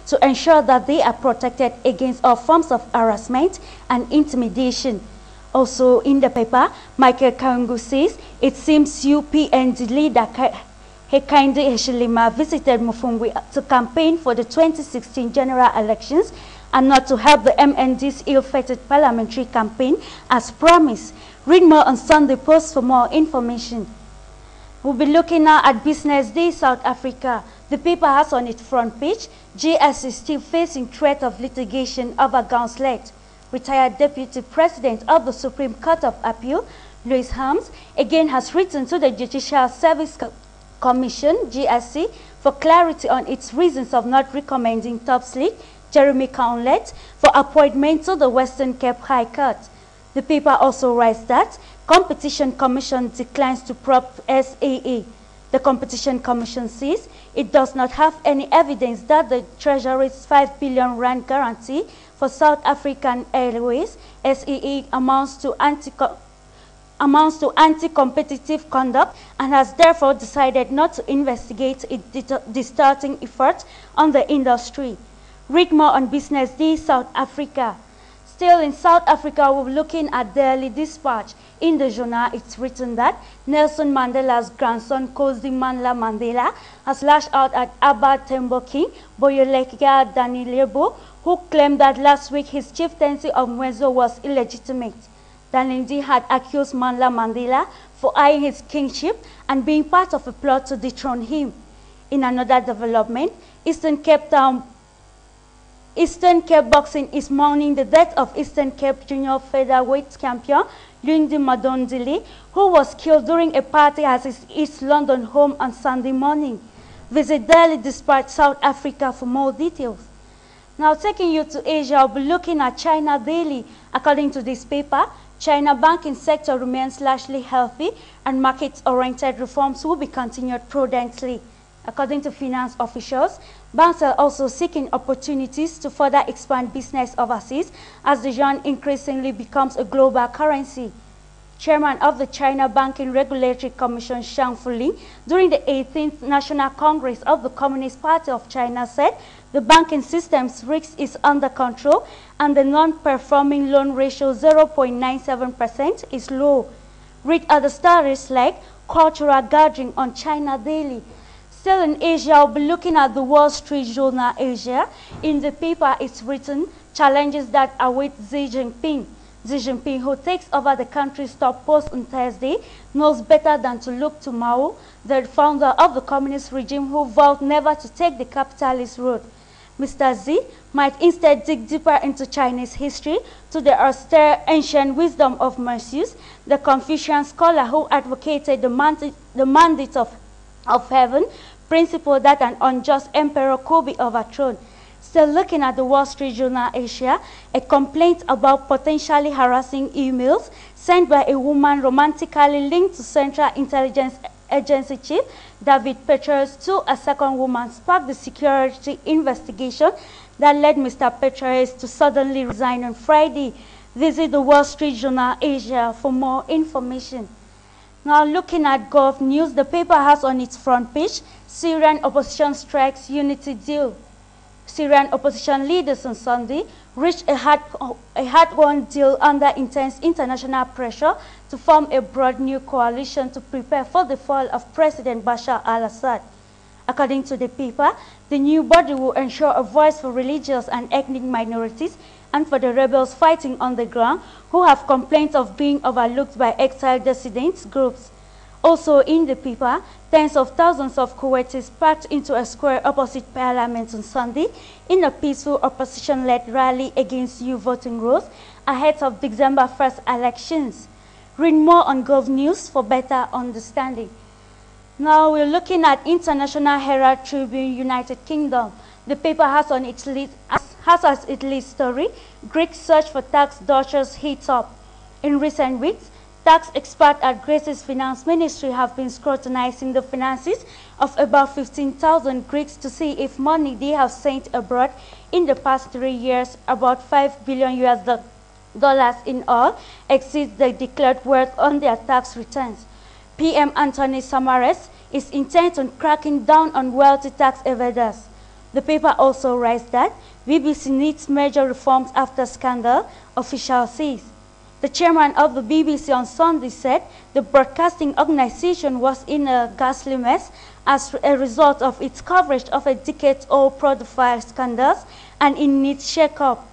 to ensure that they are protected against all forms of harassment and intimidation. Also in the paper, Michael Kangu says, it seems UPND leader Hakainde Hichilema visited Mufungwe to campaign for the 2016 general elections and not to help the MND's ill-fated parliamentary campaign as promised. Read more on Sunday Post for more information. We'll be looking now at Business Day South Africa. The paper has on its front page, JS is still facing threat of litigation over Gaunslet. Retired Deputy President of the Supreme Court of Appeal, Louis Harms, again has written to the Judicial Service Commission, GSC, for clarity on its reasons of not recommending top sleek Jeremy Gaunslet for appointment to the Western Cape High Court. The paper also writes that Competition Commission declines to probe SAA. The Competition Commission says it does not have any evidence that the Treasury's 5 billion rand guarantee for South African Airways, SAA, amounts to anti-competitive conduct and has therefore decided not to investigate its distorting effect on the industry. Read more on Business Day South Africa. Still in South Africa, we're looking at Daily Dispatch. In the journal, it's written that Nelson Mandela's grandson, Kosi Manla Mandela, has lashed out at Abba Tembo King, Boyoleka Danilebo, who claimed that last week his chieftaincy of Mwezo was illegitimate. Danindi had accused Manla Mandela for eyeing his kingship and being part of a plot to dethrone him. In another development, Eastern Cape Boxing is mourning the death of Eastern Cape Junior Featherweight champion Lundi Madondili, who was killed during a party at his East London home on Sunday morning. Visit Daily Dispatch South Africa for more details. Now taking you to Asia, I'll be looking at China Daily. According to this paper, China banking sector remains largely healthy and market-oriented reforms will be continued prudently. According to finance officials, banks are also seeking opportunities to further expand business overseas as the yuan increasingly becomes a global currency. Chairman of the China Banking Regulatory Commission, Zhang Fuling, during the 18th National Congress of the Communist Party of China said the banking system's risk is under control and the non-performing loan ratio 0.97% is low. Read other stories like Cultural Gathering on China Daily. Still in Asia, I'll be looking at the Wall Street Journal Asia. In the paper, it's written, challenges that await Xi Jinping. Xi Jinping, who takes over the country's top post on Thursday, knows better than to look to Mao, the founder of the communist regime who vowed never to take the capitalist road. Mr. Xi might instead dig deeper into Chinese history to the austere ancient wisdom of Mencius, the Confucian scholar who advocated the mandate of heaven, principle that an unjust emperor could be overthrown. Still looking at the Wall Street Journal Asia, a complaint about potentially harassing emails sent by a woman romantically linked to Central Intelligence Agency Chief David Petraeus to a second woman sparked the security investigation that led Mr. Petraeus to suddenly resign on Friday. Visit the Wall Street Journal Asia for more information. Now looking at Gulf News, the paper has on its front page, Syrian opposition strikes unity deal. Syrian opposition leaders on Sunday reached a hard-won deal under intense international pressure to form a broad new coalition to prepare for the fall of President Bashar al-Assad. According to the paper, the new body will ensure a voice for religious and ethnic minorities and for the rebels fighting on the ground who have complaints of being overlooked by exiled dissident groups. Also in the paper, tens of thousands of Kuwaitis packed into a square opposite Parliament on Sunday in a peaceful opposition-led rally against new voting rules ahead of December 1st elections. Read more on Gulf News for better understanding. Now we're looking at International Herald Tribune, United Kingdom. The paper has on its lead, has as its lead story, Greek search for tax dodgers heats up. In recent weeks, tax experts at Greece's finance ministry have been scrutinizing the finances of about 15,000 Greeks to see if money they have sent abroad in the past 3 years, about $5 billion in all, exceeds the declared worth on their tax returns. PM Anthony Samaras is intent on cracking down on wealthy tax evaders. The paper also writes that BBC needs major reforms after scandal, official says. The chairman of the BBC on Sunday said the broadcasting organization was in a ghastly mess as a result of its coverage of a decade-old pedophile scandals and it needs shake-up.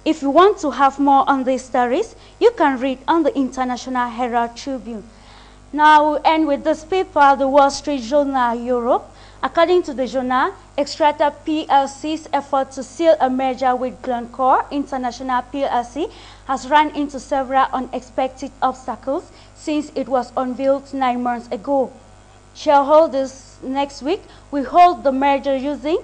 If you want to have more on these stories, you can read on the International Herald Tribune. Now we end with this paper, the Wall Street Journal Europe. According to the journal, Xstrata PLC's effort to seal a merger with Glencore International PLC has run into several unexpected obstacles since it was unveiled 9 months ago. Shareholders next week will hold the merger using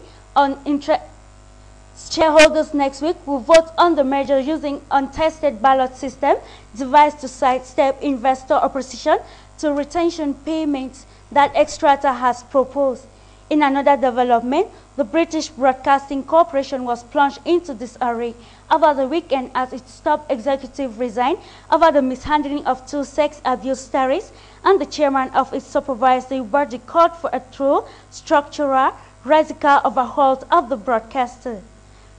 Shareholders next week will vote on the merger using untested ballot system devised to sidestep investor opposition to retention payments that Xstrata has proposed. In another development, the British Broadcasting Corporation was plunged into disarray over the weekend as its top executive resigned over the mishandling of 2 sex abuse stories, and the chairman of its supervisory board called for a true, structural, radical overhaul of the broadcaster.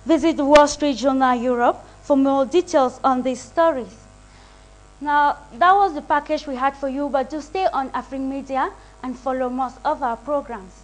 Visit the Wall Street Journal Europe for more details on these stories. Now, that was the package we had for you, but do stay on AFRIQUE Media and follow most of our programs.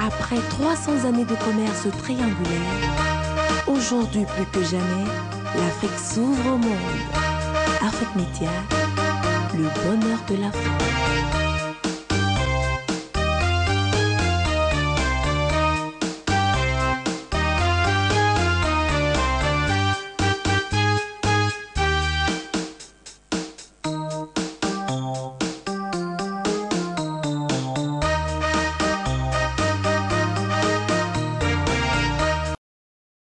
Après 300 années de commerce triangulaire, aujourd'hui plus que jamais, l'Afrique s'ouvre au monde. Afrique Média, le bonheur de l'Afrique.